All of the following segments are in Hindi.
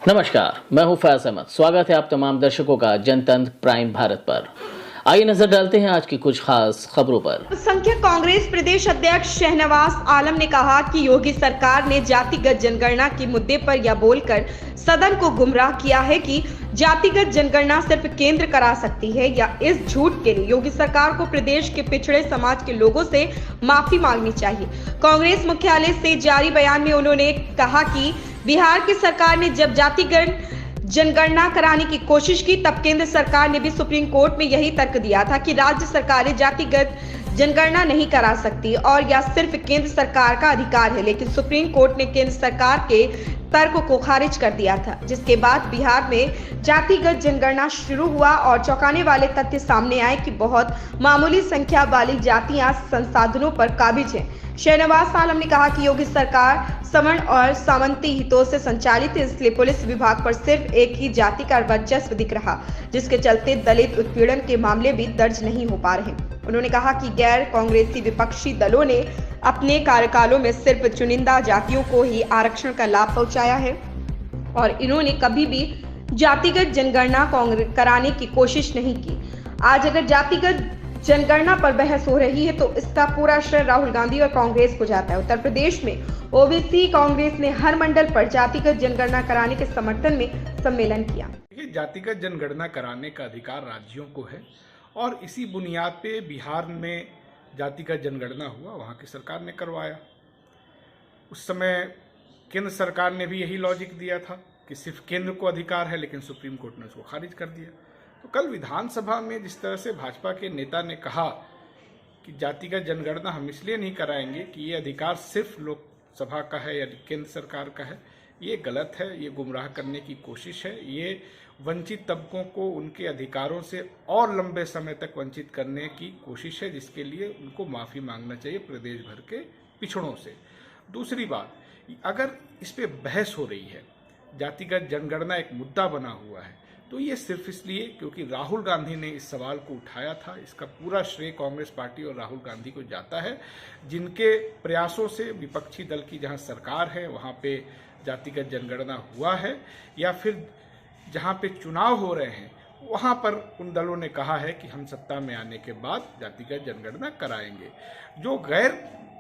नमस्कार, मैं हूं फैज अहमद। स्वागत है आप तमाम दर्शकों का जनतंत्र प्राइम भारत पर। आइए नजर डालते हैं आज की कुछ खास खबरों पर। संख्या कांग्रेस प्रदेश अध्यक्ष शहनवाज आलम ने कहा कि योगी सरकार ने जातिगत जनगणना के मुद्दे पर यह बोलकर सदन को गुमराह किया है कि जातिगत जनगणना सिर्फ केंद्र करा सकती है। या इस झूठ के लिए योगी सरकार को प्रदेश के पिछड़े समाज के लोगों से माफी मांगनी चाहिए। कांग्रेस मुख्यालय से जारी बयान में उन्होंने कहा कि बिहार की सरकार ने जब जातिगत जनगणना कराने की कोशिश की तब केंद्र सरकार ने भी सुप्रीम कोर्ट में यही तर्क दिया था कि राज्य सरकारें जातिगत जनगणना नहीं करा सकती और यह सिर्फ केंद्र सरकार का अधिकार है। लेकिन सुप्रीम कोर्ट ने केंद्र सरकार के तर्क को खारिज कर दिया था, जिसके बाद बिहार में जातिगत जनगणना शुरू हुआ और चौंकाने वाले तथ्य सामने आए कि बहुत मामूली संख्या वाली जातियां संसाधनों पर काबिज हैं। शहनवाज आलम ने कहा कि योगी सरकार सवर्ण और सामंती हितों से संचालित है, इसलिए पुलिस विभाग पर सिर्फ एक ही जाति का वर्चस्व दिख रहा, जिसके चलते दलित उत्पीड़न के मामले भी दर्ज नहीं हो पा रहे। उन्होंने कहा कि गैर कांग्रेसी विपक्षी दलों ने अपने कार्यकालों में सिर्फ चुनिंदा जातियों को ही आरक्षण का लाभ पहुंचाया है और इन्होंने कभी भी जातिगत जनगणना कराने की कोशिश नहीं की। आज अगर जातिगत जनगणना पर बहस हो रही है तो इसका पूरा श्रेय राहुल गांधी और कांग्रेस को जाता है। उत्तर प्रदेश में ओबीसी कांग्रेस ने हर मंडल पर जातिगत जनगणना कराने के समर्थन में सम्मेलन किया। जातिगत जनगणना कराने का अधिकार राज्यों को है और इसी बुनियाद पे बिहार में जातिगत जनगणना हुआ, वहाँ की सरकार ने करवाया। उस समय केंद्र सरकार ने भी यही लॉजिक दिया था कि सिर्फ केंद्र को अधिकार है, लेकिन सुप्रीम कोर्ट ने उसको खारिज कर दिया। तो कल विधानसभा में जिस तरह से भाजपा के नेता ने कहा कि जातिगत जनगणना हम इसलिए नहीं कराएंगे कि ये अधिकार सिर्फ लोकसभा का है या केंद्र सरकार का है, ये गलत है, ये गुमराह करने की कोशिश है, ये वंचित तबकों को उनके अधिकारों से और लंबे समय तक वंचित करने की कोशिश है, जिसके लिए उनको माफ़ी मांगना चाहिए प्रदेश भर के पिछड़ों से। दूसरी बात, अगर इस पे बहस हो रही है, जातिगत जनगणना एक मुद्दा बना हुआ है, तो ये सिर्फ इसलिए क्योंकि राहुल गांधी ने इस सवाल को उठाया था। इसका पूरा श्रेय कांग्रेस पार्टी और राहुल गांधी को जाता है, जिनके प्रयासों से विपक्षी दल की जहां सरकार है वहां पे जातिगत जनगणना हुआ है, या फिर जहां पे चुनाव हो रहे हैं वहां पर उन दलों ने कहा है कि हम सत्ता में आने के बाद जातिगत जनगणना कराएंगे। जो गैर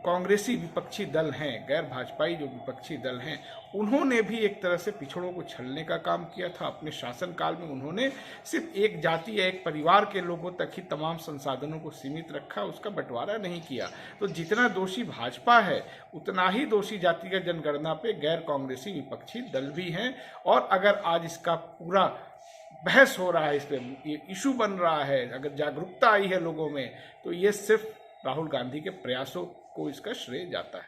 कांग्रेसी विपक्षी दल हैं, गैर भाजपाई जो विपक्षी दल हैं, उन्होंने भी एक तरह से पिछड़ों को छलने का काम किया था। अपने शासनकाल में उन्होंने सिर्फ एक जाति या एक परिवार के लोगों तक ही तमाम संसाधनों को सीमित रखा, उसका बंटवारा नहीं किया। तो जितना दोषी भाजपा है उतना ही दोषी जातिगत जनगणना पे गैर कांग्रेसी विपक्षी दल भी हैं। और अगर आज इसका पूरा बहस हो रहा है, इस पर ये इशू बन रहा है, अगर जागरूकता आई है लोगों में, तो ये सिर्फ राहुल गांधी के प्रयासों को इसका श्रेय जाता है।